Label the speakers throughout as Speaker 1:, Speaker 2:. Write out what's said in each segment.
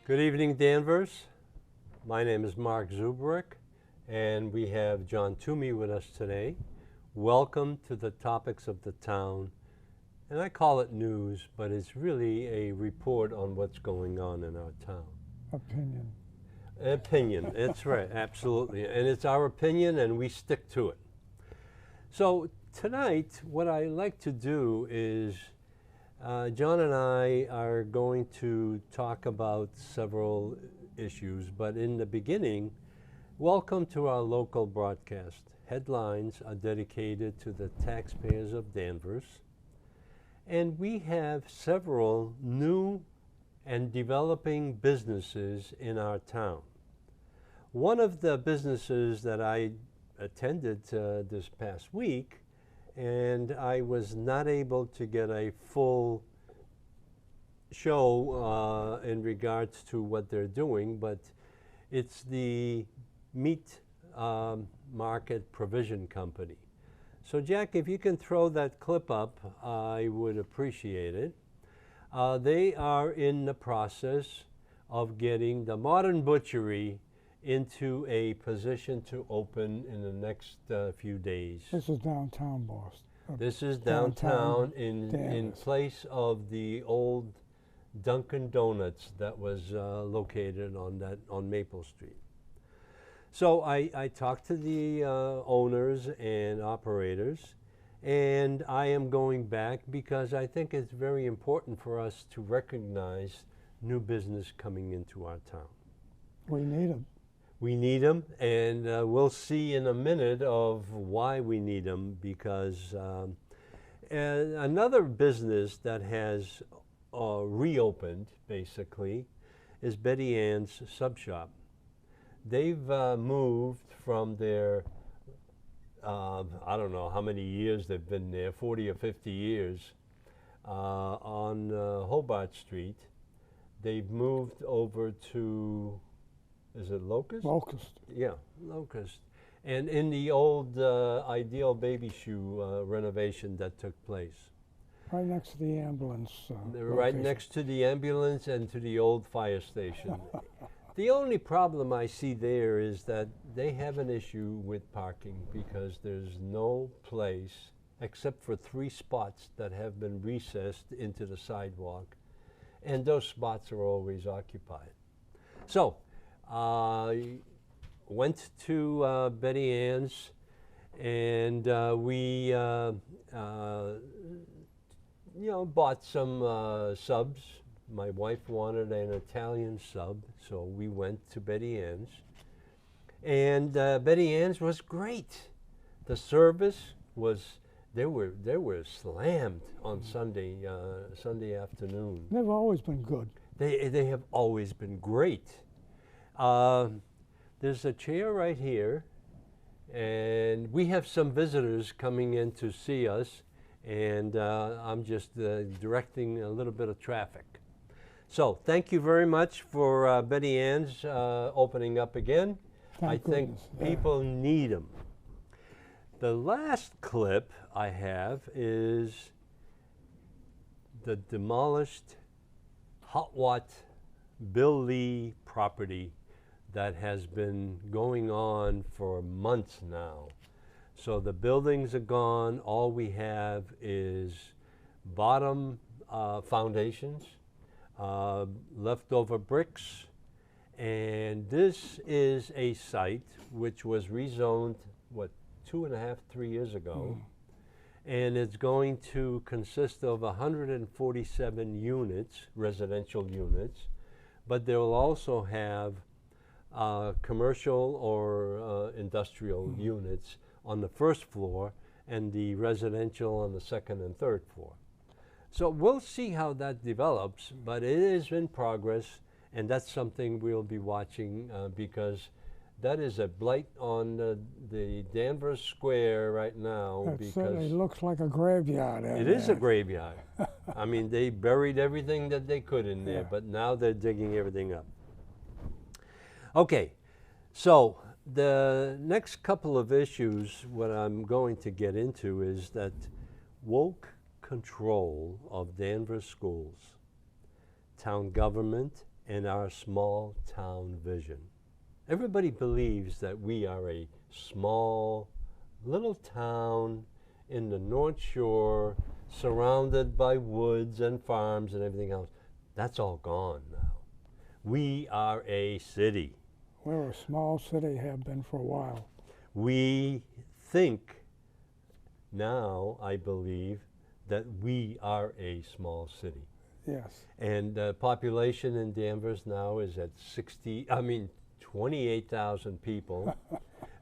Speaker 1: Good evening, Danvers. My name is Mark Zubrick, and we have John Toomey with us today. Welcome to the Topics of the Town. And I call it news, but it's really a report on what's going on in our town.
Speaker 2: Opinion.
Speaker 1: Opinion, that's right, absolutely. And it's our opinion, and we stick to it. So tonight, what I like to do is John and I are going to talk about several issues, but in the beginning, welcome to our local broadcast. Headlines are dedicated to the taxpayers of Danvers, and we have several new and developing businesses in our town. One of the businesses that I attended this past week, and I was not able to get a full show in regards to what they're doing, but it's the Meat Market Provision Company. So Jack, if you can throw that clip up, I would appreciate it. They are in the process of getting the Modern Butchery into a position to open in the next few days.
Speaker 2: This is downtown Boston.
Speaker 1: This is downtown in place of the old Dunkin' Donuts that was located on Maple Street. So I talked to the owners and operators, and I am going back because I think it's very important for us to recognize new business coming into our town.
Speaker 2: We need them.
Speaker 1: We need them, and we'll see in a minute of why we need them, because another business that has reopened, basically, is Betty Ann's Sub Shop. They've moved from their, I don't know how many years they've been there, 40 or 50 years, on Hobart Street. They've moved over to, is it Locust?
Speaker 2: Locust.
Speaker 1: Yeah, Locust. And in the old Ideal Baby Shoe renovation that took place.
Speaker 2: Right next to the ambulance.
Speaker 1: They're right next to the ambulance and to the old fire station. The only problem I see there is that they have an issue with parking because there's no place except for 3 spots that have been recessed into the sidewalk, and those spots are always occupied. So, I went to Betty Ann's, and we bought some subs. My wife wanted an Italian sub, so we went to Betty Ann's. And Betty Ann's was great. The service was, they were slammed on Sunday afternoon.
Speaker 2: They've always been good.
Speaker 1: They have always been great. There's a chair right here, and we have some visitors coming in to see us, and I'm just directing a little bit of traffic. So thank you very much for Betty Ann's opening up again. I think people need them. The last clip I have is the demolished Hot Wat Bill Lee property that has been going on for months now. So the buildings are gone. All we have is bottom foundations, leftover bricks, and this is a site which was rezoned, what, 2.5, 3 years ago, and it's going to consist of 147 units, residential units, but they will also have commercial or industrial units on the first floor and the residential on the second and third floor. So we'll see how that develops, but it is in progress, and that's something we'll be watching because that is a blight on the Danvers Square right now.
Speaker 2: It looks like a graveyard.
Speaker 1: It is a graveyard. I mean, they buried everything that they could in there, but now they're digging everything up. Okay, so the next couple of issues, what I'm going to get into is that woke control of Danvers schools, town government, and our small town vision. Everybody believes that we are a small little town in the North Shore, surrounded by woods and farms and everything else. That's all gone now. We are a city.
Speaker 2: We're a small city, have been for a while.
Speaker 1: We think now, I believe, that we are a small city.
Speaker 2: Yes.
Speaker 1: And the population in Danvers now is at 28,000 people.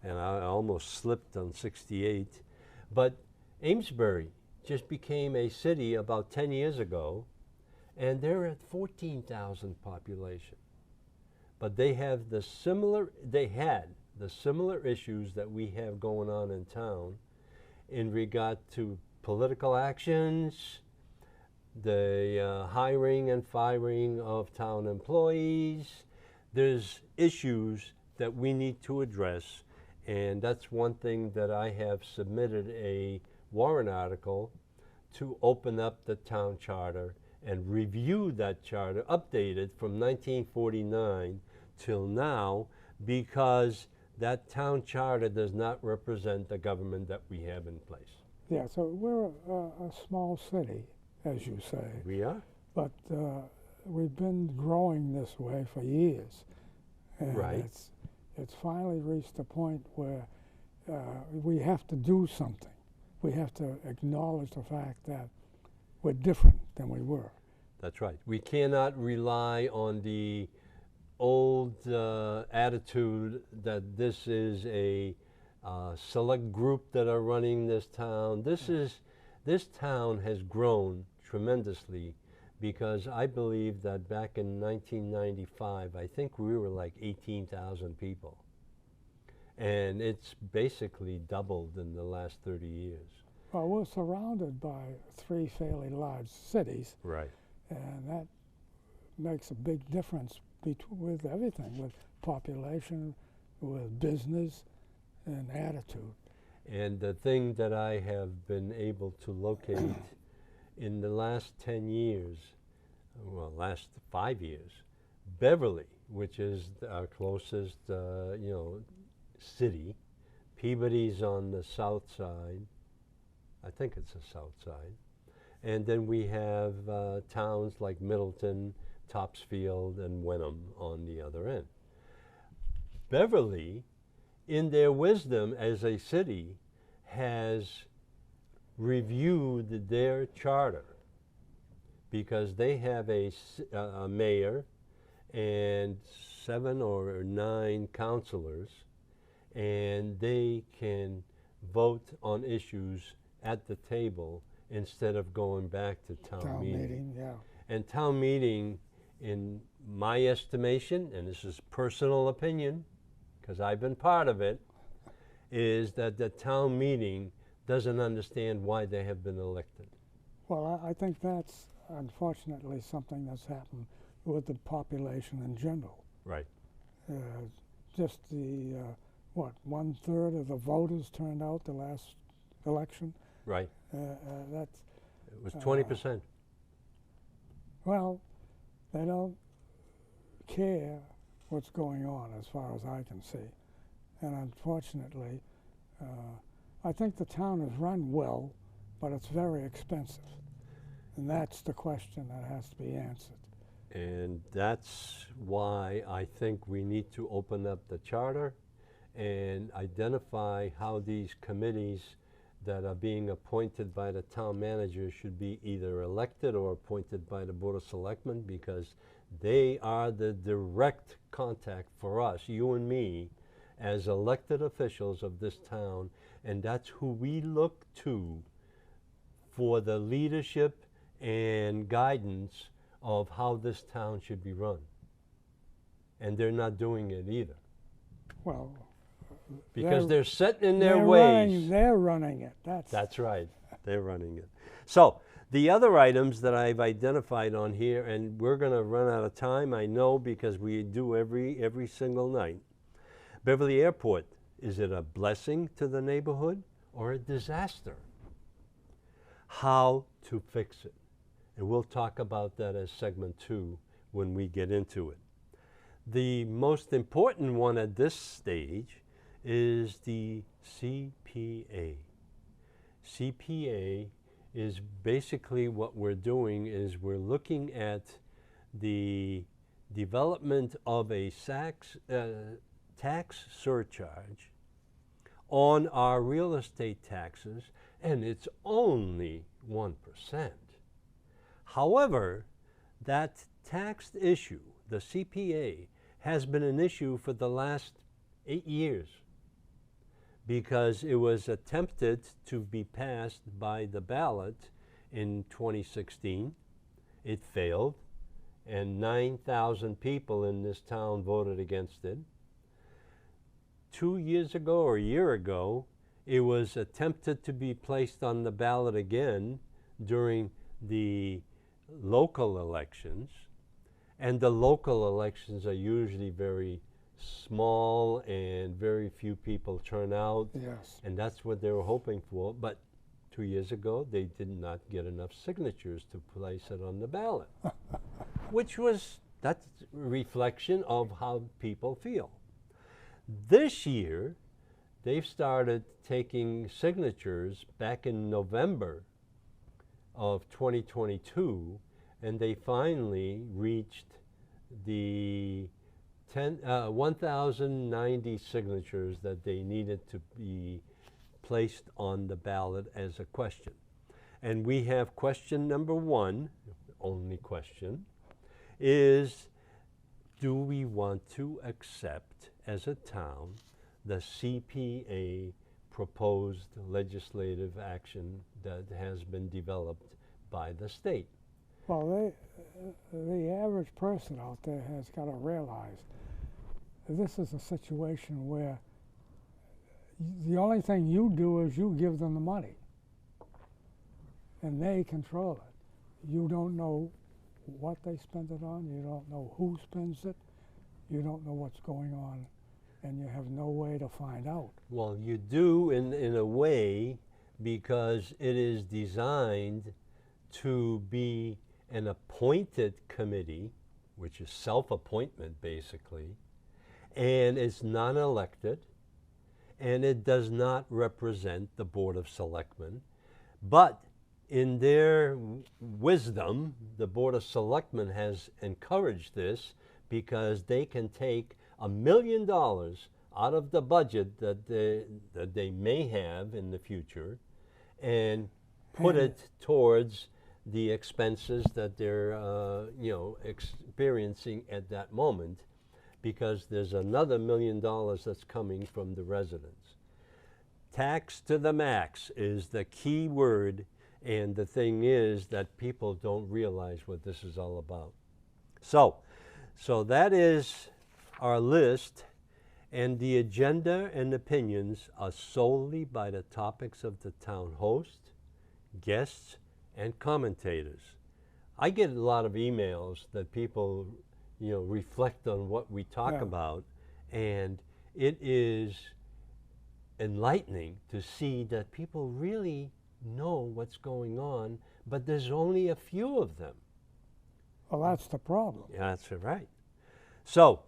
Speaker 1: And I almost slipped on 68. But Amesbury just became a city about 10 years ago, and they're at 14,000 population. But they had the similar issues that we have going on in town in regard to political actions, the hiring and firing of town employees. There's issues that we need to address, and that's one thing that I have submitted a warrant article to open up the town charter and review that charter, updated from 1949 till now, because that town charter does not represent the government that we have in place.
Speaker 2: Yeah, so we're a small city, as you say.
Speaker 1: We are?
Speaker 2: But we've been growing this way for years. And
Speaker 1: Right.
Speaker 2: It's finally reached a point where we have to do something. We have to acknowledge the fact that we're different than we were.
Speaker 1: That's right. We cannot rely on the old attitude that this is a select group that are running this town. This town has grown tremendously, because I believe that back in 1995, I think we were like 18,000 people. And it's basically doubled in the last 30 years.
Speaker 2: Well, we're surrounded by 3 fairly large cities,
Speaker 1: Right.
Speaker 2: and that makes a big difference with everything, with population, with business, and attitude.
Speaker 1: And the thing that I have been able to locate in the last 10 years, well, last 5 years, Beverly, which is our closest, city. Peabody's on the south side. I think it's the south side. And then we have towns like Middleton, Topsfield, and Wenham on the other end. Beverly, in their wisdom as a city, has reviewed their charter, because they have a mayor and 7 or 9 councilors, and they can vote on issues at the table instead of going back to town meeting.
Speaker 2: Yeah.
Speaker 1: And town meeting, in my estimation, and this is personal opinion, because I've been part of it, is that the town meeting doesn't understand why they have been elected.
Speaker 2: Well, I think that's unfortunately something that's happened with the population in general.
Speaker 1: Right.
Speaker 2: Just the, 1/3 of the voters turned out the last election.
Speaker 1: Right.
Speaker 2: That's,
Speaker 1: It was 20%.
Speaker 2: well, they don't care what's going on as far as I can see. And unfortunately, I think the town is run well, but it's very expensive. And that's the question that has to be answered.
Speaker 1: And that's why I think we need to open up the charter and identify how these committees that are being appointed by the town manager should be either elected or appointed by the Board of Selectmen, because they are the direct contact for us, you and me, as elected officials of this town, and that's who we look to for the leadership and guidance of how this town should be run. And they're not doing it either,
Speaker 2: Well,
Speaker 1: because they're set in their ways.
Speaker 2: They're running it.
Speaker 1: That's right. They're running it. So the other items that I've identified on here, and we're going to run out of time, I know, because we do every single night. Beverly Airport, is it a blessing to the neighborhood or a disaster? How to fix it. And we'll talk about that as segment 2 when we get into it. The most important one at this stage is the CPA. CPA is basically what we're doing is we're looking at the development of a tax surcharge on our real estate taxes, and it's only 1%. However, that tax issue, the CPA, has been an issue for the last 8 years because it was attempted to be passed by the ballot in 2016. It failed, and 9,000 people in this town voted against it. 2 years ago or a year ago, it was attempted to be placed on the ballot again during the local elections, and the local elections are usually very small and very few people turn out.
Speaker 2: Yes.
Speaker 1: And that's what they were hoping for. But 2 years ago, they did not get enough signatures to place it on the ballot, which was that's a reflection of how people feel. This year, they've started taking signatures back in November of 2022, and they finally reached the 1,090 signatures that they needed to be placed on the ballot as a question. And we have question number one, only question, is do we want to accept as a town the CPA proposed legislative action that has been developed by the state?
Speaker 2: Well, the average person out there has got to realize this is a situation where the only thing you do is you give them the money, and they control it. You don't know what they spend it on. You don't know who spends it. You don't know what's going on, and you have no way to find out.
Speaker 1: Well, you do in a way because it is designed to be an appointed committee, which is self-appointment basically, and it's non-elected, and it does not represent the Board of Selectmen. But in their wisdom, the Board of Selectmen has encouraged this because they can take $1 million out of the budget that they may have in the future and put it towards the expenses that they're experiencing at that moment, because there's another $1 million that's coming from the residents. Tax to the max is the key word, and the thing is that people don't realize what this is all about. So that is our list, and the agenda and opinions are solely by the topics of the town host, guests, and commentators. I get a lot of emails that people reflect on what we talk about, and it is enlightening to see that people really know what's going on, but there's only a few of them.
Speaker 2: Well, that's the problem.
Speaker 1: Yeah, that's right. So,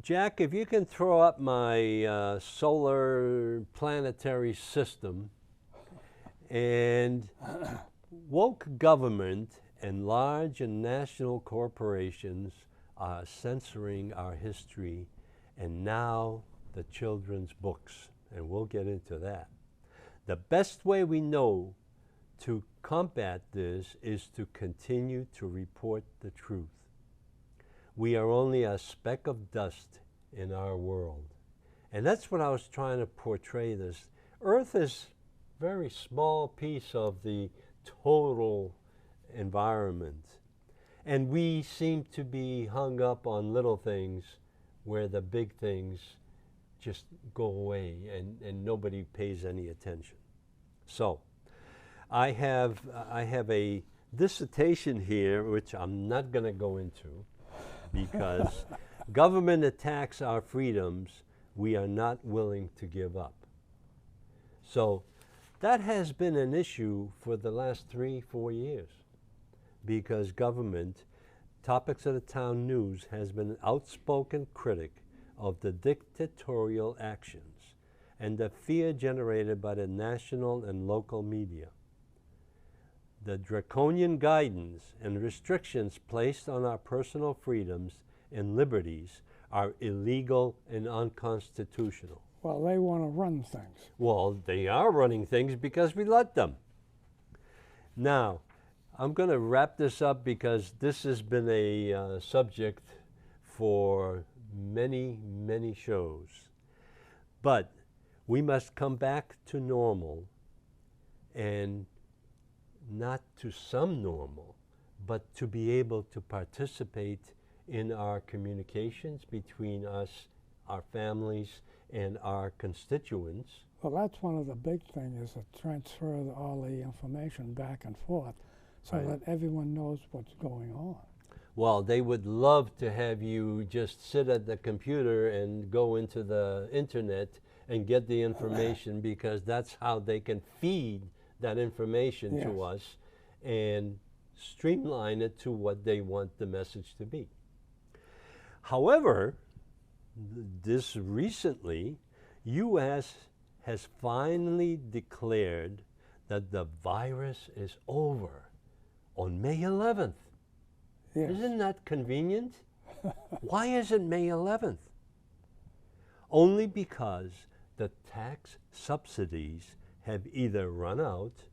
Speaker 1: Jack, if you can throw up my solar planetary system, and woke government and large and national corporations are censoring our history and now the children's books, and we'll get into that. The best way we know to combat this is to continue to report the truth. We are only a speck of dust in our world. And that's what I was trying to portray this. Earth is a very small piece of the total environment. And we seem to be hung up on little things where the big things just go away and nobody pays any attention. So I have a dissertation here, which I'm not going to go into, because government attacks our freedoms we are not willing to give up. So that has been an issue for the last 3-4 years. because government, Topics of the Town News, has been an outspoken critic of the dictatorial actions and the fear generated by the national and local media. The draconian guidance and restrictions placed on our personal freedoms and liberties are illegal and unconstitutional.
Speaker 2: Well, they want to run things.
Speaker 1: Well, they are running things because we let them. Now, I'm going to wrap this up because this has been a subject for many, many shows. But we must come back to normal, and not to some normal, but to be able to participate in our communications between us, our families, and our constituents.
Speaker 2: Well, that's one of the big things, is to transfer all the information back and forth so
Speaker 1: Right.
Speaker 2: that everyone knows what's going on.
Speaker 1: Well, they would love to have you just sit at the computer and go into the internet and get the information, because that's how they can feed that information to
Speaker 2: Yes.
Speaker 1: us and streamline it to what they want the message to be. However, this recently, U.S. has finally declared that the virus is over on May 11th.
Speaker 2: Yes.
Speaker 1: Isn't that convenient? Why is it May 11th? Only because the tax subsidies have either run out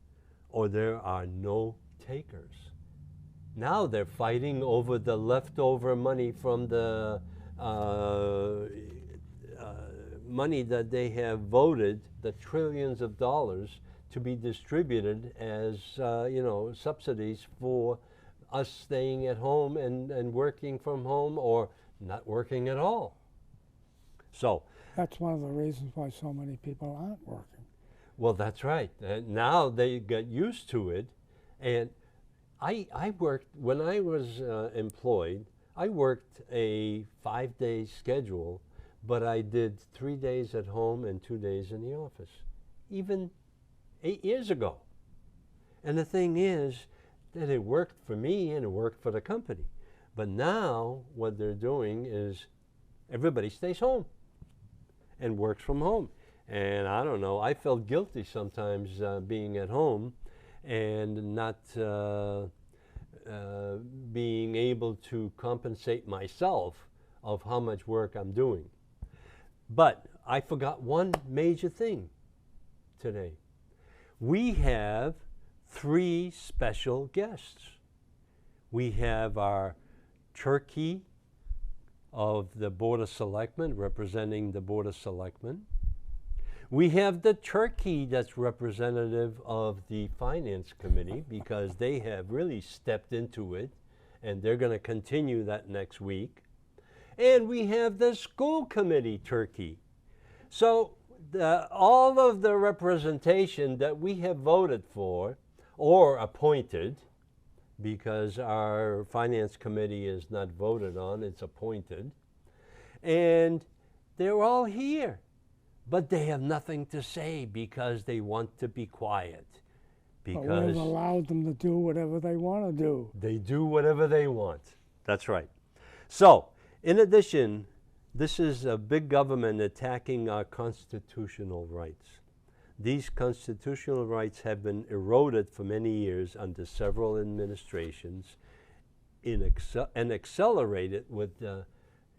Speaker 1: or there are no takers. Now they're fighting over the leftover money from the money that they have voted, the trillions of dollars, to be distributed as subsidies for us staying at home and working from home, or not working at all. So,
Speaker 2: That's one of the reasons why so many people aren't working.
Speaker 1: well, that's right. Now they get used to it. And I worked, when I was employed, I worked a 5-day schedule, but I did 3 days at home and 2 days in the office, even 8 years ago. And the thing is that it worked for me and it worked for the company. But now what they're doing is everybody stays home and works from home. And I don't know, I felt guilty sometimes being at home and not being able to compensate myself of how much work I'm doing. But I forgot one major thing today. We have 3 special guests. We have our turkey of the Board of Selectmen, representing the Board of Selectmen. We have the turkey that's representative of the Finance Committee, because they have really stepped into it, and they're going to continue that next week. And we have the school committee turkey. So all of the representation that we have voted for or appointed, because our Finance Committee is not voted on, it's appointed, and they're all here. But they have nothing to say because they want to be quiet.
Speaker 2: But
Speaker 1: Because
Speaker 2: we've allowed them to do whatever they want to do.
Speaker 1: they do whatever they want. That's right. So, in addition, this is a big government attacking our constitutional rights. These constitutional rights have been eroded for many years under several administrations and accelerated with the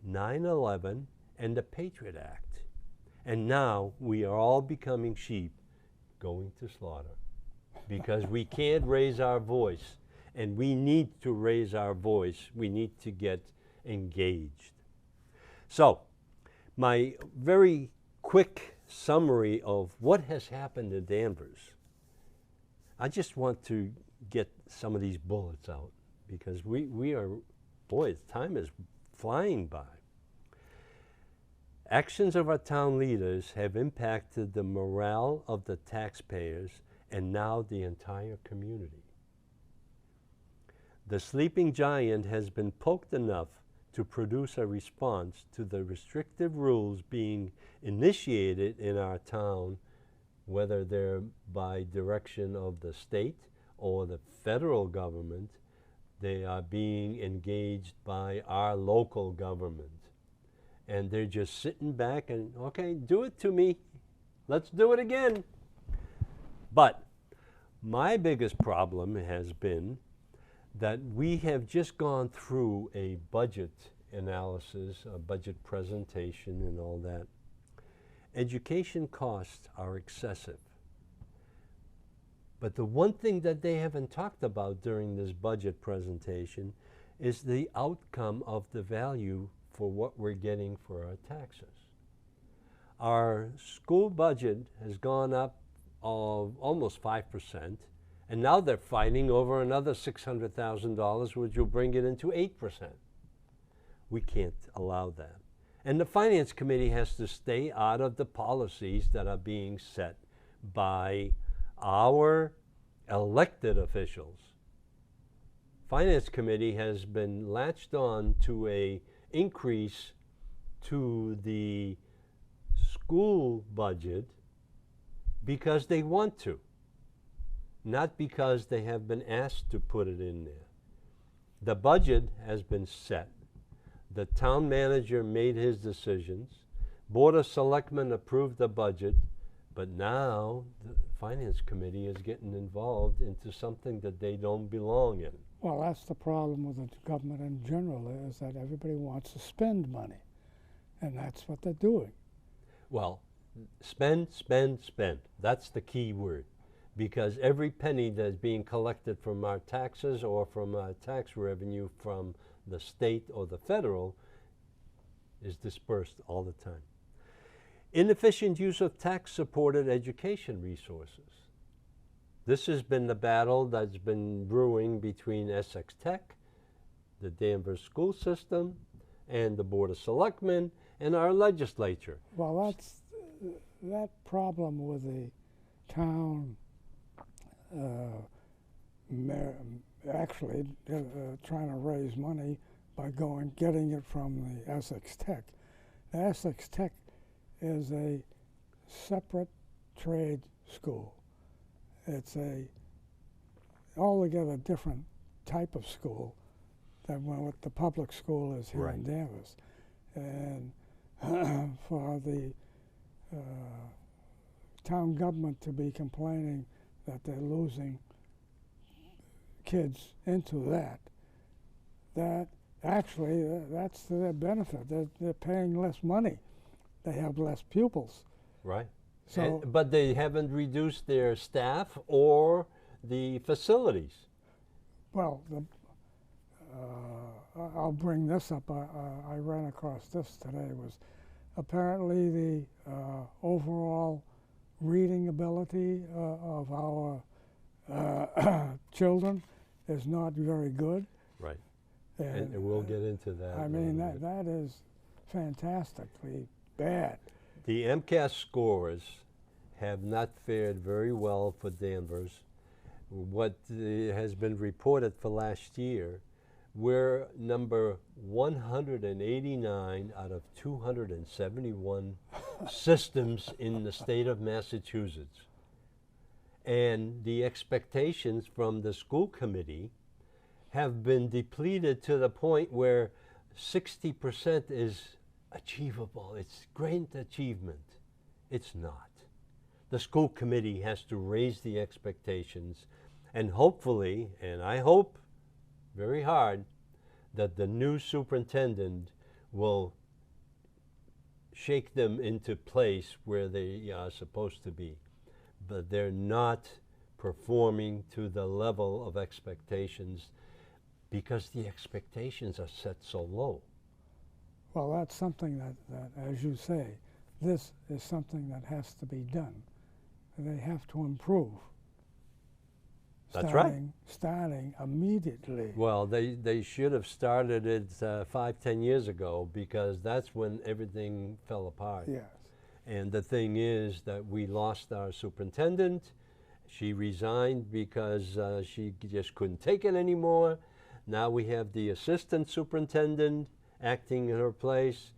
Speaker 1: 9/11 and the Patriot Act. And now we are all becoming sheep going to slaughter, because we can't raise our voice, and we need to raise our voice. We need to get engaged. So, my very quick summary of what has happened in Danvers. I just want to get some of these bullets out, because we are, boy, time is flying by. Actions of our town leaders have impacted the morale of the taxpayers and now the entire community. The sleeping giant has been poked enough to produce a response to the restrictive rules being initiated in our town, whether they're by direction of the state or the federal government, They are being engaged by our local government. And they're just sitting back and, okay, do it to me. Let's do it again. But my biggest problem has been that we have just gone through a budget analysis, a budget presentation and all that. Education costs are excessive. But the one thing that they haven't talked about during this budget presentation is the outcome of the value for what we're getting for our taxes. Our school budget has gone up of almost 5%, and now they're fighting over another $600,000, which will bring it into 8%. We can't allow that. And the Finance Committee has to stay out of the policies that are being set by our elected officials. Finance Committee has been latched on to a increase to the school budget because they want to, not because they have been asked to put it in there. The budget has been set. The town manager made his decisions. Board of Selectmen approved the budget, but now the Finance Committee is getting involved into something that they don't belong in.
Speaker 2: Well, that's the problem with the government in general, is that everybody wants to spend money, and that's what they're doing.
Speaker 1: Well, spend, spend, spend. That's the key word. Because every penny that's being collected from our taxes or from our tax revenue from the state or the federal is dispersed all the time. Inefficient use of tax-supported education resources. This has been the battle that's been brewing between Essex Tech, the Danvers school system, and the Board of Selectmen, and our legislature.
Speaker 2: Well, that's that problem with the town actually trying to raise money by getting it from the Essex Tech. The Essex Tech is a separate trade school. It's a altogether different type of school than what the public school is here in Danvers. And for the town government to be complaining that they're losing kids into that actually that's to their benefit. They're paying less money. They have less pupils.
Speaker 1: Right.
Speaker 2: So,
Speaker 1: but they haven't reduced their staff or the facilities.
Speaker 2: Well, I'll bring this up. I ran across this today. Was apparently the overall reading ability of our children is not very good.
Speaker 1: Right. And we'll get into that.
Speaker 2: I mean, that is fantastically bad.
Speaker 1: The MCAS scores have not fared very well for Danvers. What has been reported for last year, we're number 189 out of 271 systems in the state of Massachusetts. And the expectations from the school committee have been depleted to the point where 60% is achievable. It's great achievement. It's not. The school committee has to raise the expectations, and hopefully, and I hope very hard, that the new superintendent will shake them into place where they are supposed to be. But they're not performing to the level of expectations because the expectations are set so low.
Speaker 2: Well, that's something that, as you say, this is something that has to be done. They have to improve.
Speaker 1: That's right.
Speaker 2: Starting immediately.
Speaker 1: Well, they should have started it 5-10 years ago, because that's when everything fell apart.
Speaker 2: Yes.
Speaker 1: And the thing is that we lost our superintendent. She resigned because she just couldn't take it anymore. Now we have the assistant superintendent acting in her place.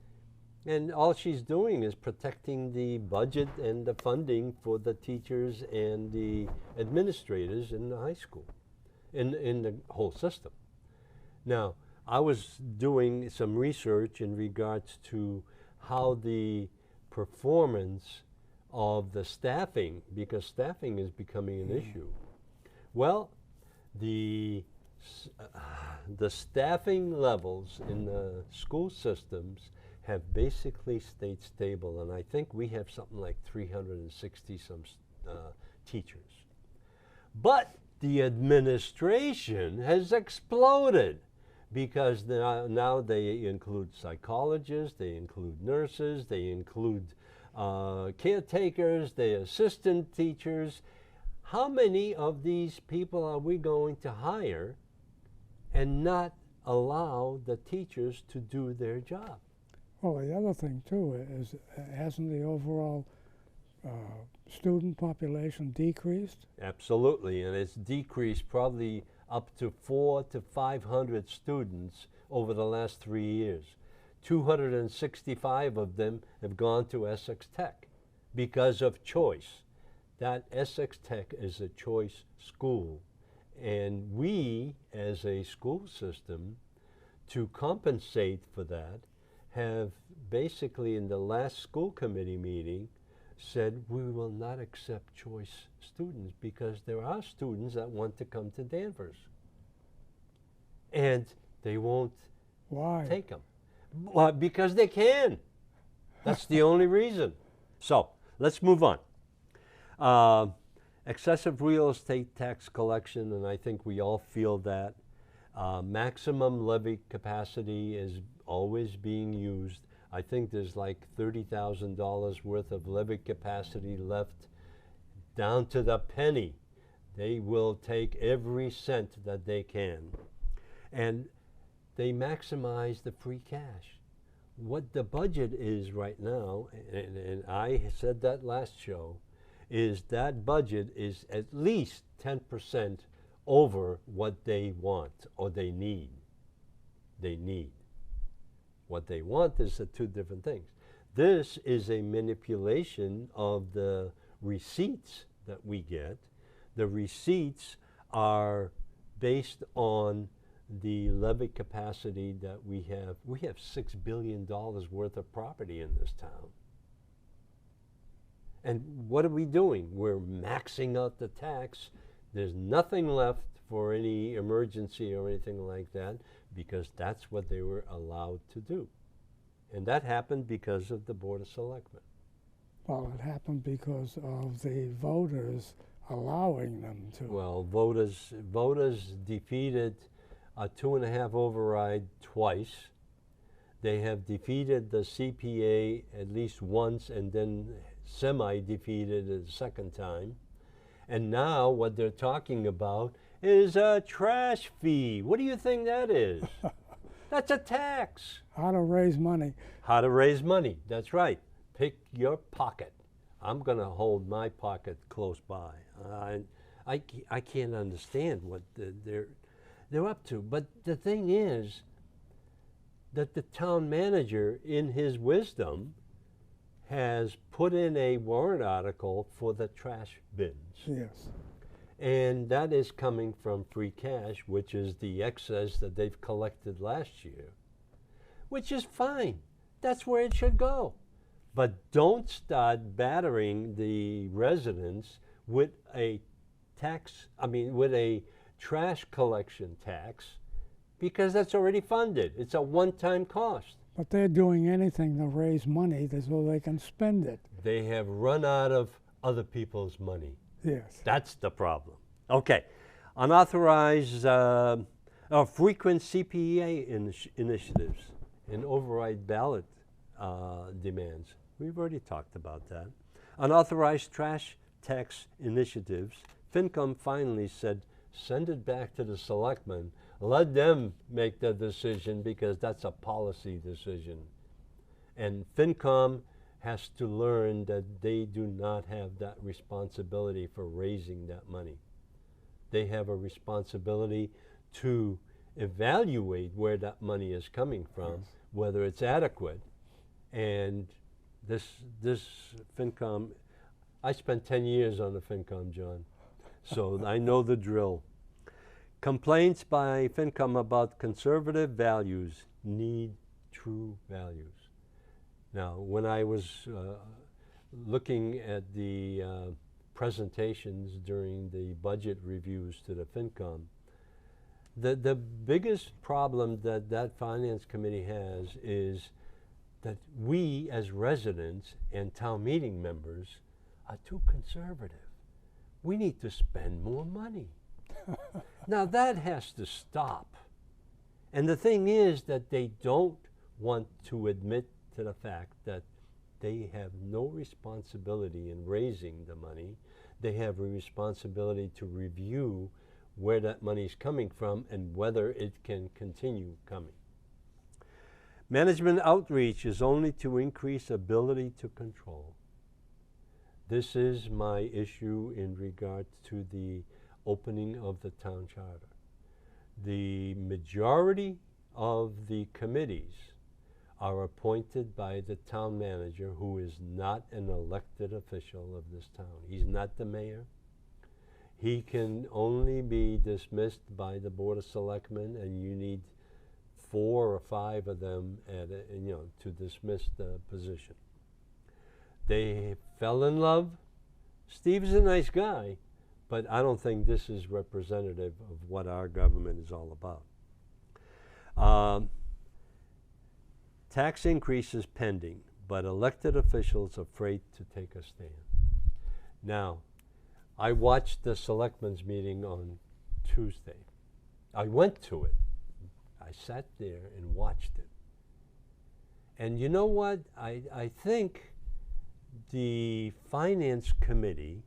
Speaker 1: And all she's doing is protecting the budget and the funding for the teachers and the administrators in the high school, in the whole system. Now, I was doing some research in regards to how the performance of the staffing, because staffing is becoming an issue. Well, the the staffing levels in the school systems have basically stayed stable, and I think we have something like 360 some teachers. But the administration has exploded because now they include psychologists, they include nurses, they include caretakers, they assistant teachers. How many of these people are we going to hire and not allow the teachers to do their job?
Speaker 2: Well, the other thing too is, hasn't the overall student population decreased?
Speaker 1: Absolutely, and it's decreased probably up to 400 to 500 students over the last 3 years. 265 of them have gone to Essex Tech because of choice. That Essex Tech is a choice school, and we, as a school system, to compensate for that, have basically in the last school committee meeting said we will not accept choice students because there are students that want to come to Danvers and they won't
Speaker 2: Why?
Speaker 1: take them. Well, because they can. That's the only reason. So let's move on. Excessive real estate tax collection, and I think we all feel that. Maximum levy capacity is always being used. I think there's like $30,000 worth of levy capacity left down to the penny. They will take every cent that they can. And they maximize the free cash. What the budget is right now, and I said that last show, is that budget is at least 10% over what they want or they need. They need. What they want is two different things. This is a manipulation of the receipts that we get. The receipts are based on the levy capacity that we have. We have $6 billion worth of property in this town. And what are we doing? We're maxing out the tax. There's nothing left for any emergency or anything like that because that's what they were allowed to do. And that happened because of the Board of Selectmen.
Speaker 2: Well, it happened because of the voters allowing them to.
Speaker 1: Well, voters defeated a 2.5 override twice. They have defeated the CPA at least once and then semi-defeated it a second time. And now what they're talking about is a trash fee. What do you think that is? That's a tax.
Speaker 2: How to raise money.
Speaker 1: How to raise money, that's right. Pick your pocket. I'm going to hold my pocket close by. I can't understand what they're up to. But the thing is that the town manager, in his wisdom, has put in a warrant article for the trash bins.
Speaker 2: Yes.
Speaker 1: And that is coming from free cash, which is the excess that they've collected last year, which is fine. That's where it should go. But don't start battering the residents with a with a trash collection tax, because that's already funded. It's a one-time cost.
Speaker 2: But they're doing anything to raise money so they can spend it.
Speaker 1: They have run out of other people's money.
Speaker 2: Yes.
Speaker 1: That's the problem. Okay. Unauthorized frequent CPA initiatives and override ballot demands. We've already talked about that. Unauthorized trash tax initiatives. FinCom finally said, send it back to the selectmen. Let them make the decision because that's a policy decision. And FinCom has to learn that they do not have that responsibility for raising that money. They have a responsibility to evaluate where that money is coming from, whether it's adequate. And this FinCom, I spent 10 years on the FinCom, John, so I know the drill. Complaints by FinCom about conservative values need true values. Now, when I was looking at the presentations during the budget reviews to the FinCom, the biggest problem that that Finance Committee has is that we as residents and town meeting members are too conservative. We need to spend more money. Now that has to stop. And the thing is that they don't want to admit to the fact that they have no responsibility in raising the money. They have a responsibility to review where that money is coming from and whether it can continue coming. Management outreach is only to increase ability to control. This is my issue in regard to the opening of the town charter. The majority of the committees are appointed by the town manager, who is not an elected official of this town. He's not the mayor. He can only be dismissed by the Board of Selectmen, and you need 4 or 5 of them to dismiss the position. They fell in love. Steve's a nice guy, but I don't think this is representative of what our government is all about. Tax increases pending, but elected officials afraid to take a stand. Now, I watched the selectmen's meeting on Tuesday. I went to it. I sat there and watched it. And you know what? I think the Finance Committee,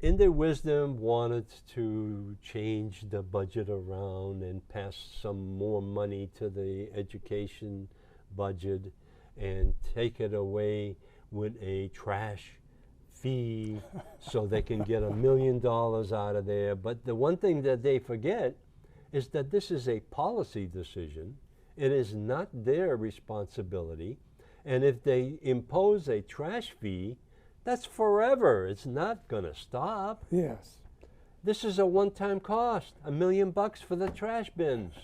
Speaker 1: in their wisdom, wanted to change the budget around and pass some more money to the education budget and take it away with a trash fee so they can get $1 million out of there. But the one thing that they forget is that this is a policy decision. It is not their responsibility. And if they impose a trash fee, that's forever. It's not going to stop.
Speaker 2: Yes.
Speaker 1: This is a one-time cost, $1 million for the trash bins.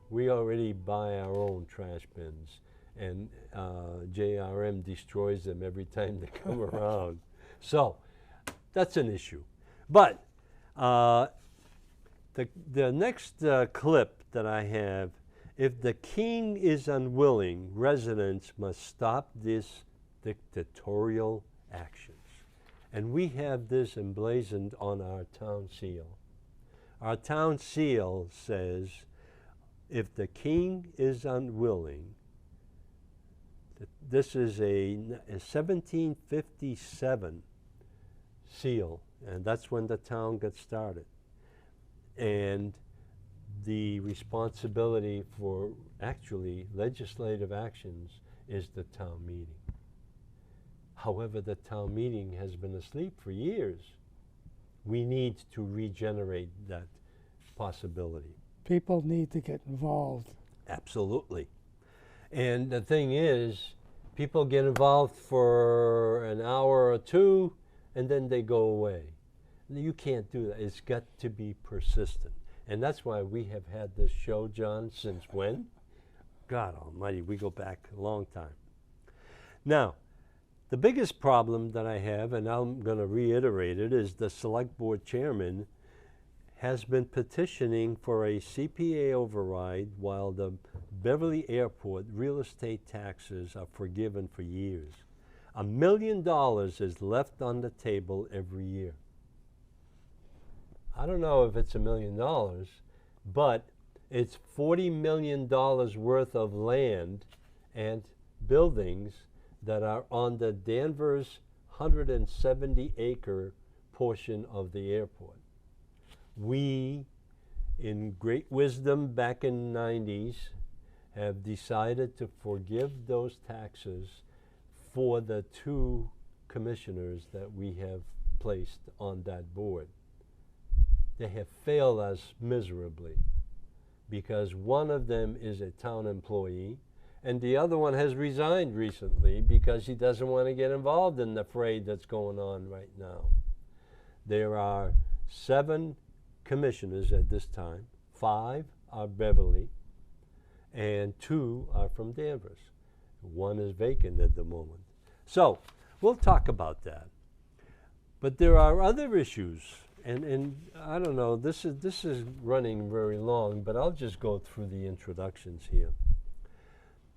Speaker 1: We already buy our own trash bins, and JRM destroys them every time they come around. So that's an issue. But the next clip that I have, if the king is unwilling, residents must stop this dictatorial actions. And we have this emblazoned on our town seal. Our town seal says, if the king is unwilling, this is a 1757 seal, and that's when the town got started. And the responsibility for actually legislative actions is the town meeting. However, the town meeting has been asleep for years. We need to regenerate that possibility.
Speaker 2: People need to get involved.
Speaker 1: Absolutely. And the thing is, people get involved for an hour or two, and then they go away. You can't do that. It's got to be persistent. And that's why we have had this show, John, since when? God almighty, we go back a long time. Now, the biggest problem that I have, and I'm going to reiterate it, is the select board chairman has been petitioning for a CPA override while the Beverly Airport real estate taxes are forgiven for years. $1 million is left on the table every year. I don't know if it's $1 million, but it's $40 million worth of land and buildings that are on the Danvers 170-acre portion of the airport. We, in great wisdom back in the 90s, have decided to forgive those taxes for the 2 commissioners that we have placed on that board. They have failed us miserably because one of them is a town employee and the other one has resigned recently because he doesn't want to get involved in the fray that's going on right now. There are 7 commissioners at this time. 5 are Beverly, and 2 are from Danvers. 1 is vacant at the moment. So we'll talk about that. But there are other issues, and I don't know, this is running very long, but I'll just go through the introductions here.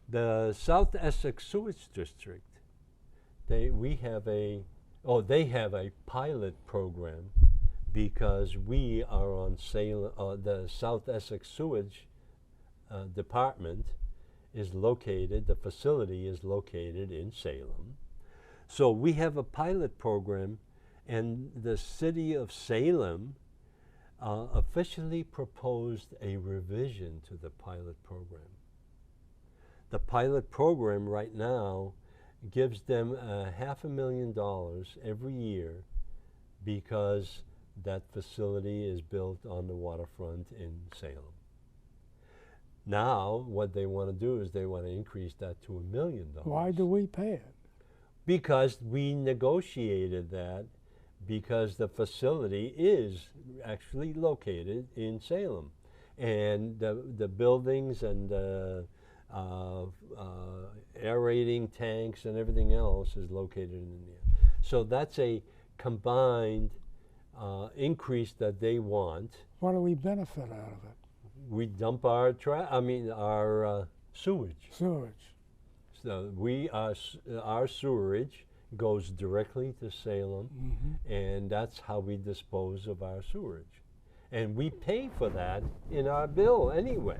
Speaker 1: The South Essex Sewage District, they have a pilot program because we are on Salem, the South Essex Sewage Department is located, the facility is located in Salem. So we have a pilot program, and the city of Salem officially proposed a revision to the pilot program. The pilot program right now gives them $500,000 every year because that facility is built on the waterfront in Salem. Now, what they want to do is they want to increase that to $1 million.
Speaker 2: Why do we pay it?
Speaker 1: Because we negotiated that, because the facility is actually located in Salem. And the buildings and aerating tanks and everything else is located in there. So that's a combined increase that they want.
Speaker 2: What do we benefit out of it?
Speaker 1: We dump our sewage.
Speaker 2: Sewage.
Speaker 1: So our sewerage goes directly to Salem, and that's how we dispose of our sewerage. And we pay for that in our bill anyway.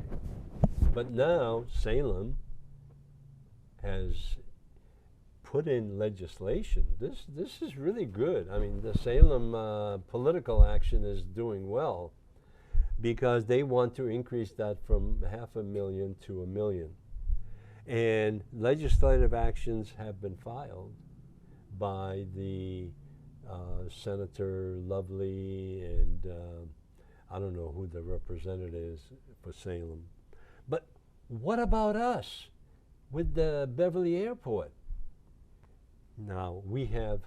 Speaker 1: But now Salem has put in legislation. This is really good. I mean, the Salem political action is doing well because they want to increase that from $500,000 to $1 million. And legislative actions have been filed by the Senator Lovely and I don't know who the representative is for Salem. But what about us with the Beverly Airport? Now, we have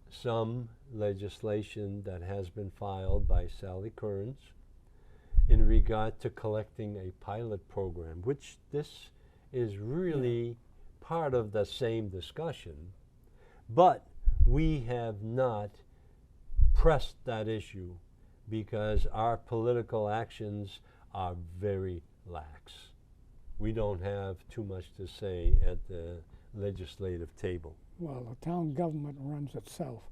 Speaker 1: some legislation that has been filed by Sally Kearns in regard to collecting a pilot program, which this is really part of the same discussion, but we have not pressed that issue because our political actions are very lax. We don't have too much to say at the legislative table.
Speaker 2: Well, the town government runs itself.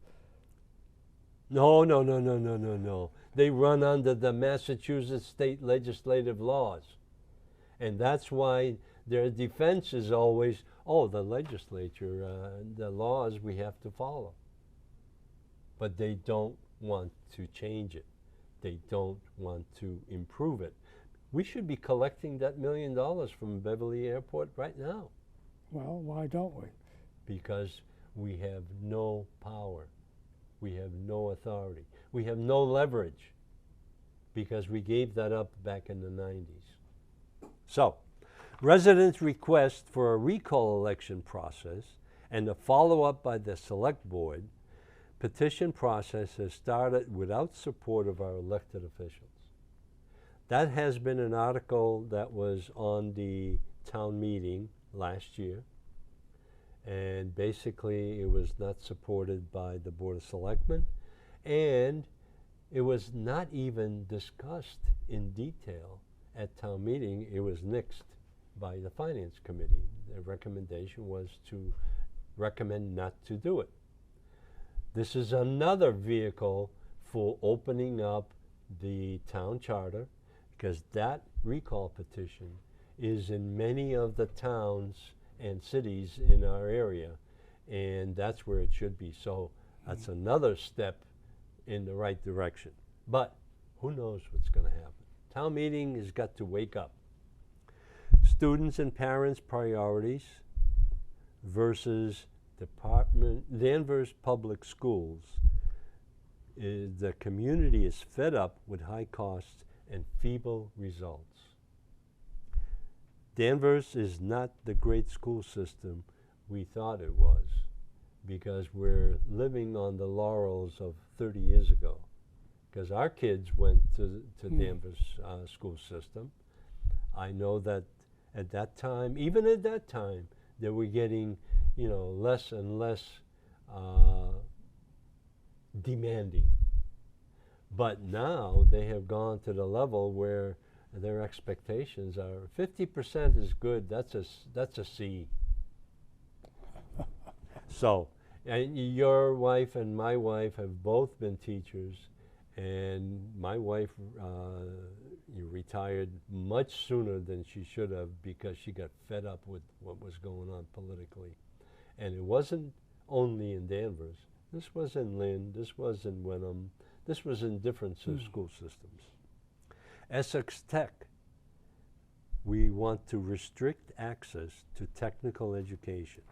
Speaker 1: No. They run under the Massachusetts state legislative laws. And that's why their defense is always, oh, the legislature, the laws we have to follow. But they don't want to change it. They don't want to improve it. We should be collecting that $1 million from Beverly Airport right now.
Speaker 2: Well, why don't we?
Speaker 1: Because we have no power. We have no authority. We have no leverage because we gave that up back in the 90s. So, residents' request for a recall election process and a follow-up by the select board petition process has started without support of our elected officials. That has been an article that was on the town meeting last year, and basically it was not supported by the Board of Selectmen, and it was not even discussed in detail at town meeting. It was nixed by the Finance Committee. The recommendation was to recommend not to do it. This is another vehicle for opening up the town charter, because that recall petition is in many of the towns and cities in our area, and that's where it should be. So that's another step in the right direction. But who knows what's going to happen? Town meeting has got to wake up. Students and parents' priorities versus Danvers Public Schools. The community is fed up with high costs and feeble results. Danvers is not the great school system we thought it was, because we're living on the laurels of 30 years ago. because our kids went to Danvers school system. I know that at that time, even at that time, they were getting, less and less demanding. But now they have gone to the level where their expectations are 50% is good. That's a C. So, and your wife and my wife have both been teachers, and my wife retired much sooner than she should have because she got fed up with what was going on politically. And it wasn't only in Danvers. This was in Lynn, this was in Wenham, this was in different school systems. Essex Tech, we want to restrict access to technical education.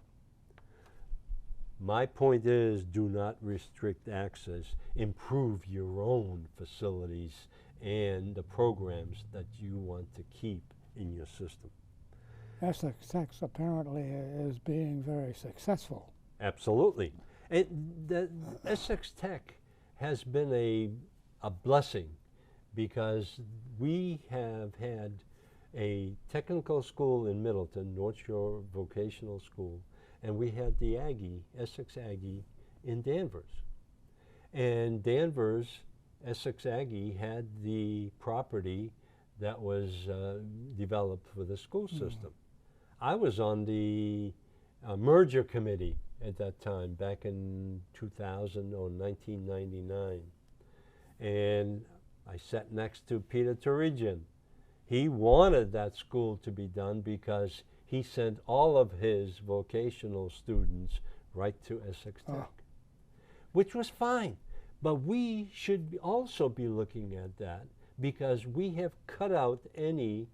Speaker 1: My point is, do not restrict access, improve your own facilities and the programs that you want to keep in your system.
Speaker 2: Essex Tech apparently is being very successful.
Speaker 1: Absolutely. And the Essex Tech has been a blessing because we have had a technical school in Middleton, North Shore Vocational School, and we had the Aggie, Essex Aggie, in Danvers. And Danvers, Essex Aggie had the property that was developed for the school system. I was on the merger committee at that time, back in 2000 or 1999. And I sat next to Peter Turigian. He wanted that school to be done because he sent all of his vocational students right to Essex Tech, which was fine. But we should also be looking at that because we have cut out any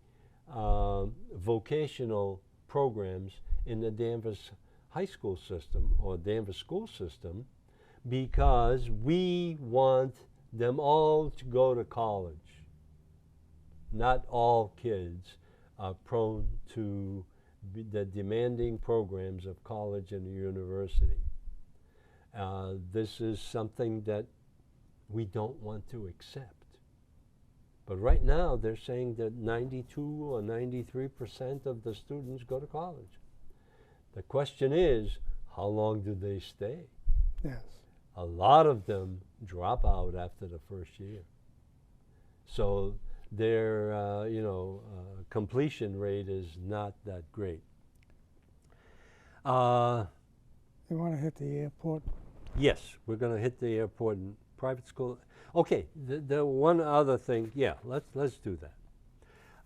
Speaker 1: vocational programs in the Danvers high school system or Danvers school system because we want them all to go to college. Not all kids are prone to the demanding programs of college and university. This is something that we don't want to accept. But right now they're saying that 92 or 93% of the students go to college. The question is, how long do they stay?
Speaker 2: Yes.
Speaker 1: A lot of them drop out after the first year. So their completion rate is not that great.
Speaker 2: You want to hit the airport?
Speaker 1: Yes, we're going to hit the airport and private school. Okay, the one other thing, yeah, let's do that.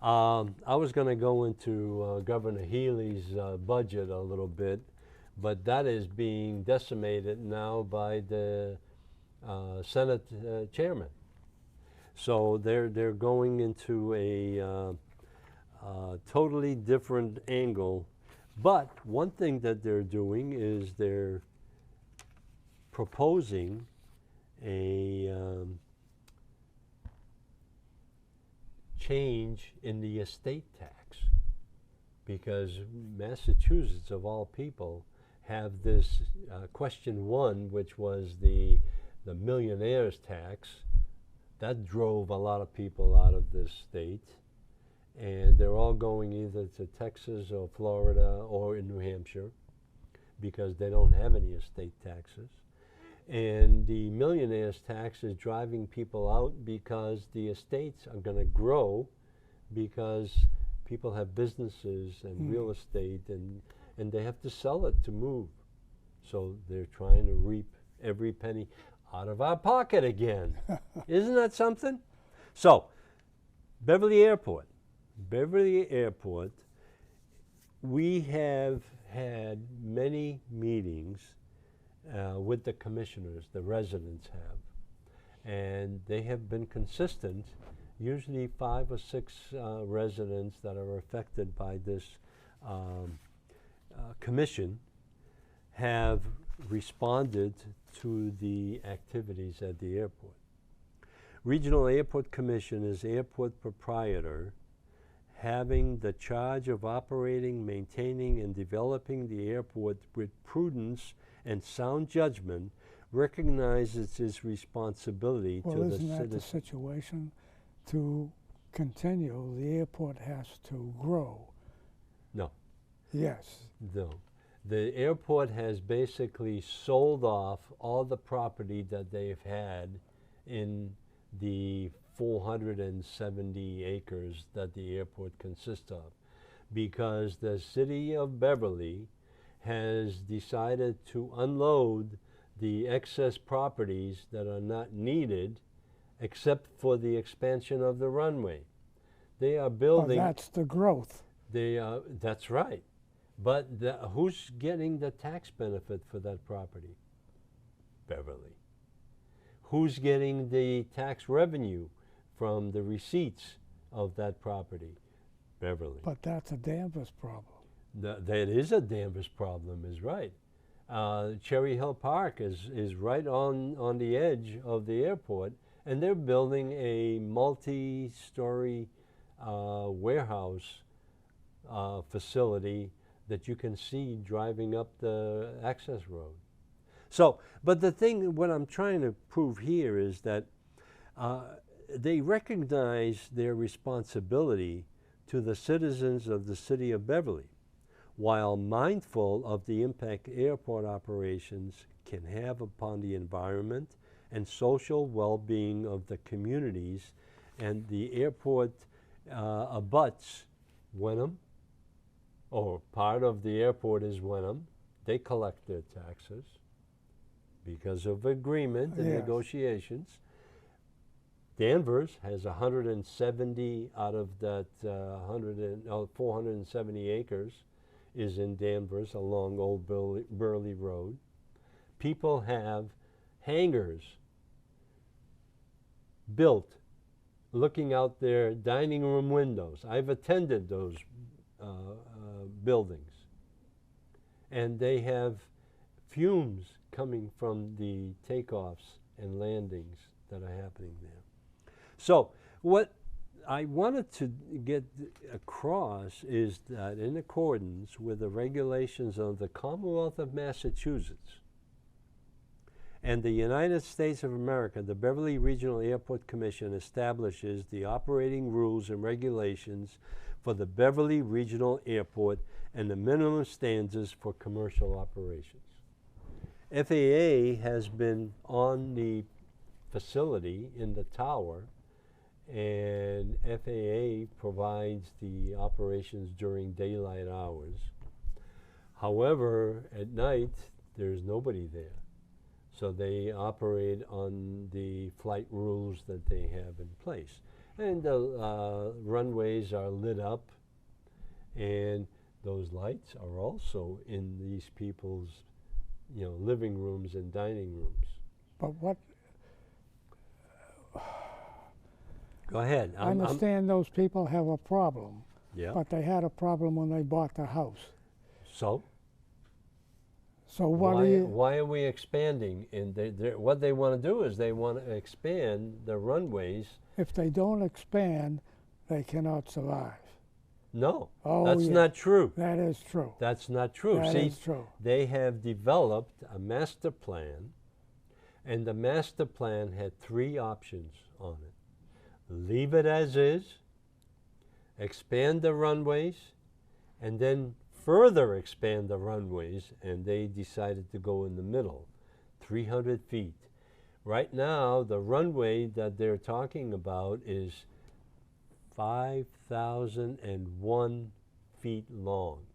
Speaker 1: I was going to go into Governor Healy's budget a little bit, but that is being decimated now by the Senate chairman. So they're going into a totally different angle. But one thing that they're doing is they're proposing a change in the estate tax, because Massachusetts, of all people, have this question one, which was the millionaire's tax. That drove a lot of people out of this state, and they're all going either to Texas or Florida or in New Hampshire because they don't have any estate taxes. And the millionaire's tax is driving people out because the estates are going to grow because people have businesses and real estate and they have to sell it to move. So they're trying to reap every penny out of our pocket again. Isn't that something? So, Beverly Airport, we have had many meetings with the commissioners, the residents have, and they have been consistent. Usually 5 or 6 residents that are affected by this commission have responded to the activities at the airport. Regional Airport Commission is airport proprietor having the charge of operating, maintaining, and developing the airport with prudence and sound judgment recognizes its responsibility
Speaker 2: Well,
Speaker 1: to the
Speaker 2: isn't that the
Speaker 1: citizen.
Speaker 2: situation? To continue, the airport has to grow.
Speaker 1: No.
Speaker 2: Yes.
Speaker 1: No. The airport has basically sold off all the property that they've had in the 470 acres that the airport consists of, because the city of Beverly has decided to unload the excess properties that are not needed except for the expansion of the runway. They are
Speaker 2: Well,
Speaker 1: building.
Speaker 2: that's the growth.
Speaker 1: That's right. But who's getting the tax benefit for that property? Beverly. Who's getting the tax revenue from the receipts of that property? Beverly.
Speaker 2: But that's a Danvers problem.
Speaker 1: That is a Danvers problem, is right. Cherry Hill Park is right on the edge of the airport, and they're building a multi-story warehouse facility that you can see driving up the access road. So, but the thing, what I'm trying to prove here is that they recognize their responsibility to the citizens of the city of Beverly, while mindful of the impact airport operations can have upon the environment and social well-being of the communities. And the airport abuts Wenham, or part of the airport is Wenham. They collect their taxes because of agreement and
Speaker 2: Yes.
Speaker 1: negotiations. Danvers has 170 out of that 470 acres is in Danvers along Old Burley Road. People have hangars built looking out their dining room windows. I've attended those buildings, and they have fumes coming from the takeoffs and landings that are happening there. So what I wanted to get across is that in accordance with the regulations of the Commonwealth of Massachusetts and the United States of America, the Beverly Regional Airport Commission establishes the operating rules and regulations for the Beverly Regional Airport and the minimum standards for commercial operations. FAA has been on the facility in the tower, and FAA provides the operations during daylight hours. However, at night, there's nobody there. So they operate on the flight rules that they have in place. And the runways are lit up, and those lights are also in these people's, living rooms and dining rooms.
Speaker 2: But what,
Speaker 1: Go ahead.
Speaker 2: I understand those people have a problem,
Speaker 1: Yeah.
Speaker 2: but they had a problem when they bought the house.
Speaker 1: So
Speaker 2: So what do you,
Speaker 1: why are we expanding? And what they want to do is they want to expand the runways.
Speaker 2: if they don't expand, they cannot survive.
Speaker 1: No,
Speaker 2: Oh,
Speaker 1: that's
Speaker 2: yeah.
Speaker 1: not true.
Speaker 2: That is true.
Speaker 1: That's not true.
Speaker 2: That
Speaker 1: See,
Speaker 2: is true.
Speaker 1: they have developed a master plan, and the master plan had 3 options on it. Leave it as is, expand the runways, and then further expand the runways, and they decided to go in the middle, 300 feet. Right now, the runway that they're talking about is 5,001 feet long.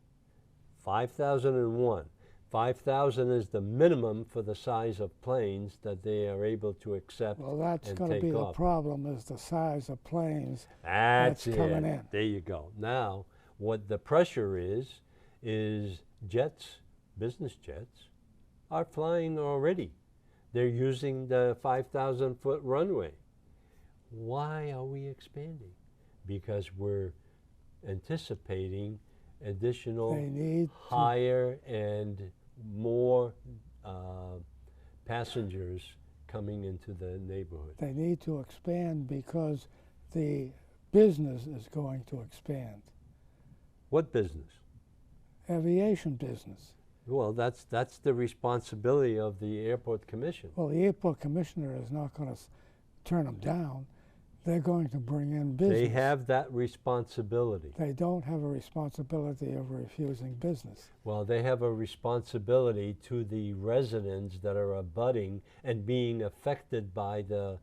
Speaker 1: 5,001. 5,000 is the minimum for the size of planes that they are able to accept
Speaker 2: Well, that's
Speaker 1: and
Speaker 2: going to
Speaker 1: take
Speaker 2: be the
Speaker 1: off.
Speaker 2: problem, is the size of planes.
Speaker 1: That's
Speaker 2: That's
Speaker 1: it.
Speaker 2: coming in.
Speaker 1: There you go. Now, what the pressure is jets, business jets, are flying already. They're using the 5,000-foot runway. Why are we expanding? Because we're anticipating additional
Speaker 2: They need to,
Speaker 1: higher and more passengers coming into the neighborhood.
Speaker 2: they need to expand because the business is going to expand.
Speaker 1: What business?
Speaker 2: Aviation business.
Speaker 1: Well, that's the responsibility of the airport commission.
Speaker 2: Well, the airport commissioner is not going to turn them down. They're going to bring in business.
Speaker 1: They have that responsibility.
Speaker 2: They don't have a responsibility of refusing business.
Speaker 1: Well, they have a responsibility to the residents that are abutting and being affected by the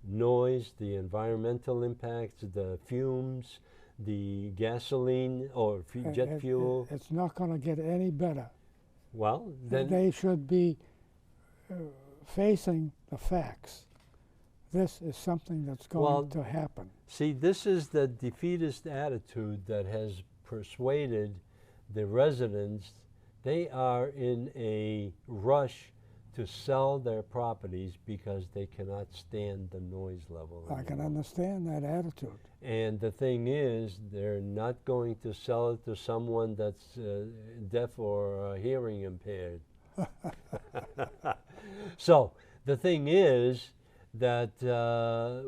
Speaker 1: noise, the environmental impacts, the fumes, the gasoline or jet fuel.
Speaker 2: It's not going to get any better.
Speaker 1: Well, then
Speaker 2: They should be facing the facts. This is something that's going to happen.
Speaker 1: see, this is the defeatist attitude that has persuaded the residents. They are in a rush to sell their properties because they cannot stand the noise level
Speaker 2: I can
Speaker 1: anymore.
Speaker 2: understand that attitude.
Speaker 1: And the thing is, they're not going to sell it to someone that's deaf or hearing impaired. So the thing is that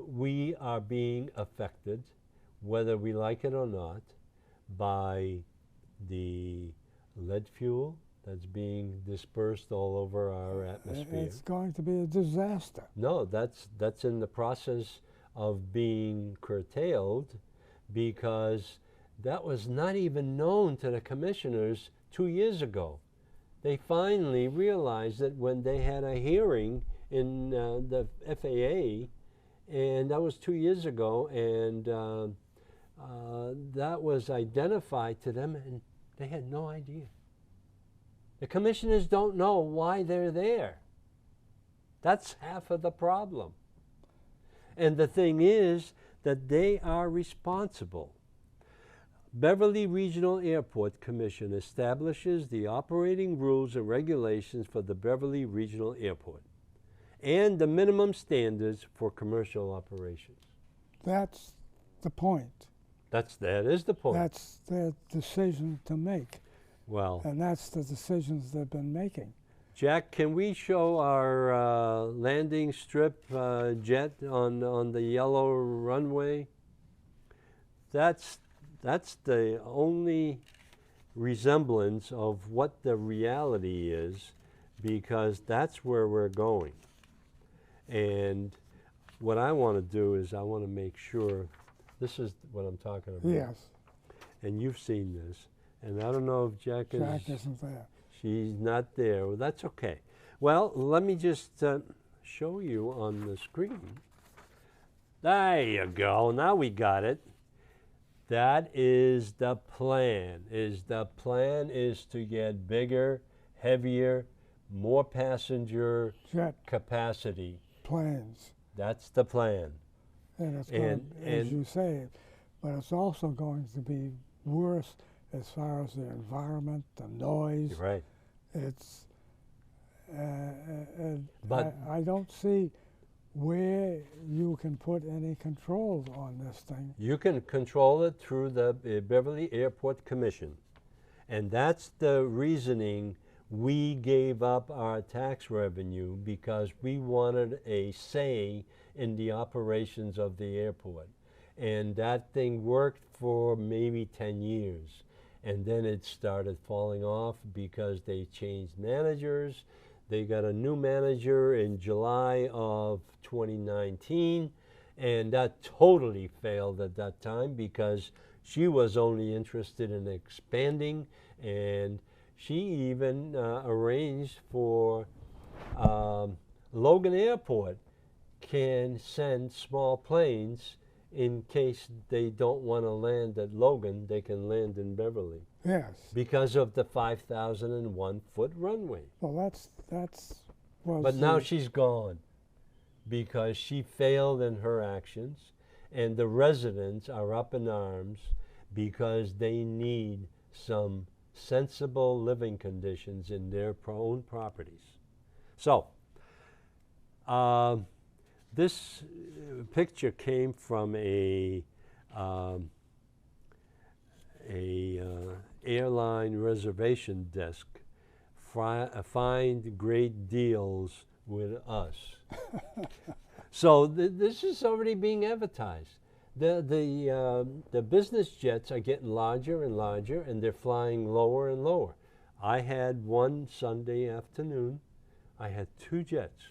Speaker 1: we are being affected, whether we like it or not, by the lead fuel that's being dispersed all over our atmosphere.
Speaker 2: It's going to be a disaster.
Speaker 1: No, that's in the process of being curtailed, because that was not even known to the commissioners 2 years ago. They finally realized that when they had a hearing in the FAA, and that was 2 years ago, and that was identified to them, and they had no idea. The commissioners don't know why they're there. That's half of the problem. And the thing is that they are responsible. Beverly Regional Airport Commission establishes the operating rules and regulations for the Beverly Regional Airport and the minimum standards for commercial operations.
Speaker 2: That's the point.
Speaker 1: That is the point.
Speaker 2: That's their decision to make.
Speaker 1: Well,
Speaker 2: And that's the decisions they've been making.
Speaker 1: Jack, can we show our landing strip jet on the yellow runway? That's the only resemblance of what the reality is, because that's where we're going. And what I want to do is I want to make sure, this is what I'm talking about.
Speaker 2: Yes,
Speaker 1: And you've seen this. And I don't know if Jack
Speaker 2: isn't there.
Speaker 1: She's not there. Well, that's okay. Well, let me just show you on the screen. There you go. Now we got it. That is the plan. The plan is to get bigger, heavier, more passenger
Speaker 2: Jet
Speaker 1: capacity.
Speaker 2: planes.
Speaker 1: That's the plan.
Speaker 2: And it's going, as you say, but it's also going to be worse as far as the environment, the noise.
Speaker 1: Right.
Speaker 2: It's,
Speaker 1: But
Speaker 2: I don't see where you can put any controls on this thing.
Speaker 1: you can control it through the Beverly Airport Commission. And that's the reasoning we gave up our tax revenue, because we wanted a say in the operations of the airport. And that thing worked for maybe 10 years. And then it started falling off because they changed managers. They got a new manager in July of 2019, and that totally failed at that time, because she was only interested in expanding, and she even arranged for Logan Airport can send small planes in case they don't want to land at Logan. They can land in Beverly
Speaker 2: Yes.
Speaker 1: because of the 5,001-foot runway.
Speaker 2: Well, that's. Was
Speaker 1: But now
Speaker 2: the-
Speaker 1: she's gone because she failed in her actions, and the residents are up in arms because they need some sensible living conditions in their own properties. So, this picture came from a airline reservation desk. Find great deals with us. So this is already being advertised. The business jets are getting larger and larger, and they're flying lower and lower. I had one Sunday afternoon, I had 2 jets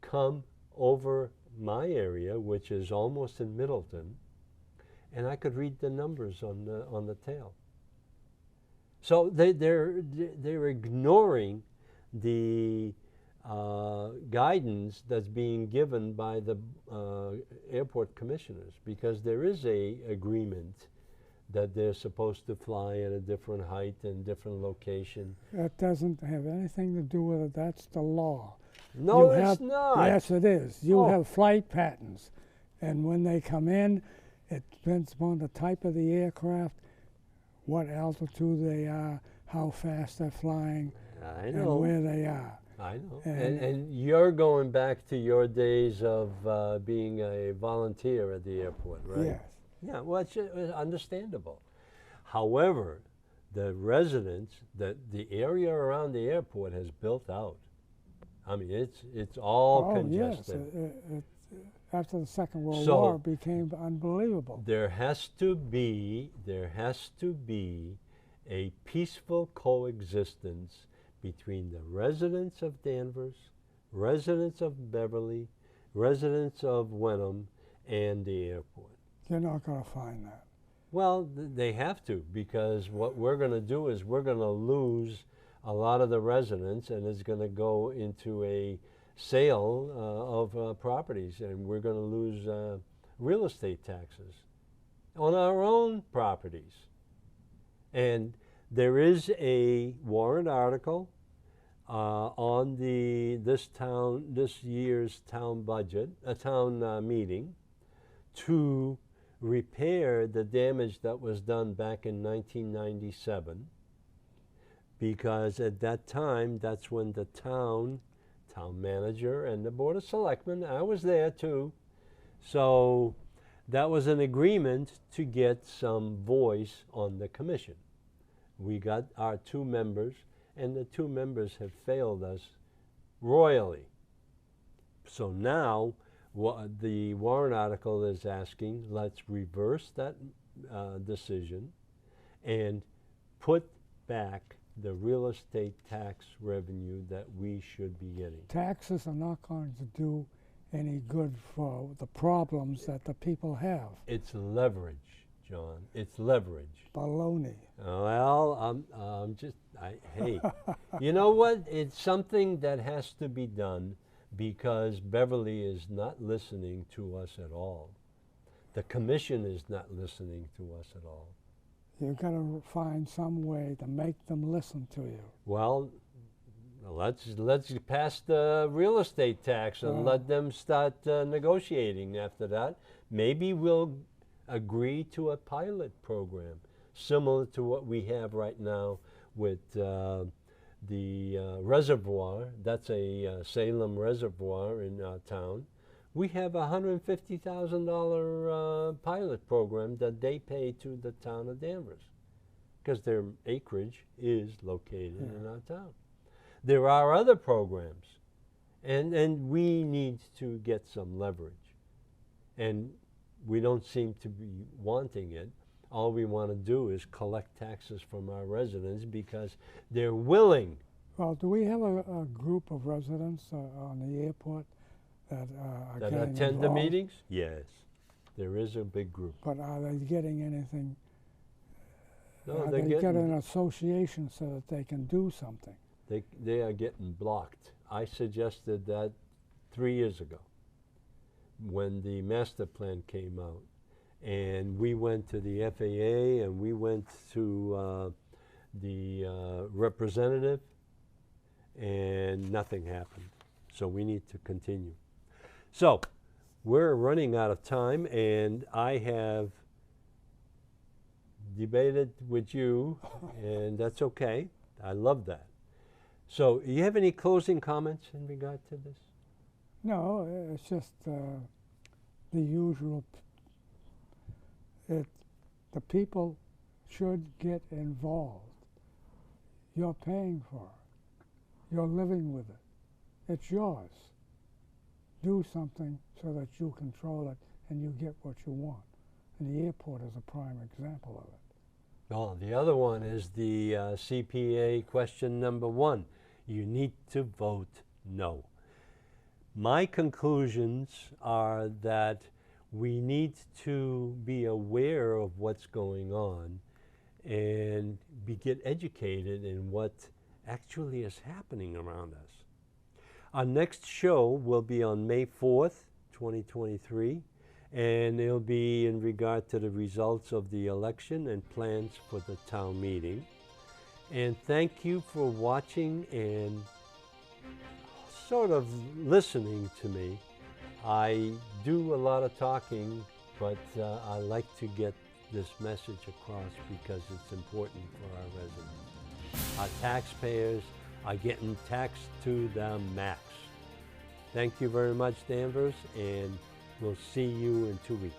Speaker 1: come over my area, which is almost in Middleton, and I could read the numbers on the tail. So they're ignoring the guidance that's being given by the airport commissioners, because there is a agreement that they're supposed to fly at a different height and different location.
Speaker 2: That doesn't have anything to do with it. That's the law.
Speaker 1: No,
Speaker 2: You
Speaker 1: it's
Speaker 2: have-
Speaker 1: not.
Speaker 2: Yes, it is. You
Speaker 1: Oh.
Speaker 2: have flight patterns, and when they come in, it depends upon the type of the aircraft, what altitude they are, how fast they're flying,
Speaker 1: I
Speaker 2: and
Speaker 1: know.
Speaker 2: where they are.
Speaker 1: I know.
Speaker 2: And-
Speaker 1: And you're going back to your days of being a volunteer at the airport, right?
Speaker 2: Yes.
Speaker 1: Yeah, well, it's understandable. However, the residents, the area around the airport has built out. I mean, it's all
Speaker 2: Oh,
Speaker 1: congested.
Speaker 2: yes. After the Second World
Speaker 1: So-
Speaker 2: War, it became unbelievable.
Speaker 1: There has to be a peaceful coexistence between the residents of Danvers, residents of Beverly, residents of Wenham, and the airport.
Speaker 2: You're not going to find that.
Speaker 1: Well, they have to, because what we're going to do is we're going to lose a lot of the residents, and it's going to go into a sale of properties, and we're going to lose real estate taxes on our own properties. And there is a warrant article on this year's town budget, a town meeting, to repair the damage that was done back in 1997, because at that time, that's when the town manager and the Board of Selectmen, I was there too, so that was an agreement to get some voice on the commission. We got our 2 members, and the 2 members have failed us royally. So now, the warrant article is asking, let's reverse that decision and put back the real estate tax revenue that we should be getting.
Speaker 2: Taxes are not going to do any good for the problems that the people have.
Speaker 1: It's leverage, John. It's leverage.
Speaker 2: Baloney.
Speaker 1: Well, hey, you know what? It's something that has to be done, because Beverly is not listening to us at all. The commission is not listening to us at all.
Speaker 2: You've got to find some way to make them listen to you.
Speaker 1: Well, let's pass the real estate tax and let them start negotiating after that. Maybe we'll agree to a pilot program similar to what we have right now with the reservoir. That's a Salem reservoir in our town. We have a $150,000 pilot program that they pay to the town of Danvers, because their acreage is located in our town. There are other programs, and we need to get some leverage. And we don't seem to be wanting it. All we want to do is collect taxes from our residents because they're willing.
Speaker 2: Well, do we have a group of residents on the airport that are
Speaker 1: That
Speaker 2: getting
Speaker 1: attend the
Speaker 2: involved?
Speaker 1: meetings? Yes, there is a big group.
Speaker 2: But are they getting anything?
Speaker 1: No,
Speaker 2: Are
Speaker 1: they're
Speaker 2: they get an
Speaker 1: getting,
Speaker 2: association so that they can do something?
Speaker 1: they are getting blocked. I suggested that 3 years ago when the master plan came out. And we went to the FAA and we went to the representative, and nothing happened. So we need to continue. So we're running out of time, and I have debated with you, and that's okay. I love that. So you have any closing comments in regard to this?
Speaker 2: No, it's just the usual. The people should get involved. You're paying for it. You're living with it. It's yours. Do something so that you control it and you get what you want. And the airport is a prime example of it.
Speaker 1: Oh, the other one is the CPA question number 1. You need to vote no. My conclusions are that we need to be aware of what's going on and get educated in what actually is happening around us. Our next show will be on May 4th, 2023, and it'll be in regard to the results of the election and plans for the town meeting. And thank you for watching and sort of listening to me. I do a lot of talking, but I like to get this message across because it's important for our residents. Our taxpayers are getting taxed to the max. Thank you very much, Danvers, and we'll see you in 2 weeks.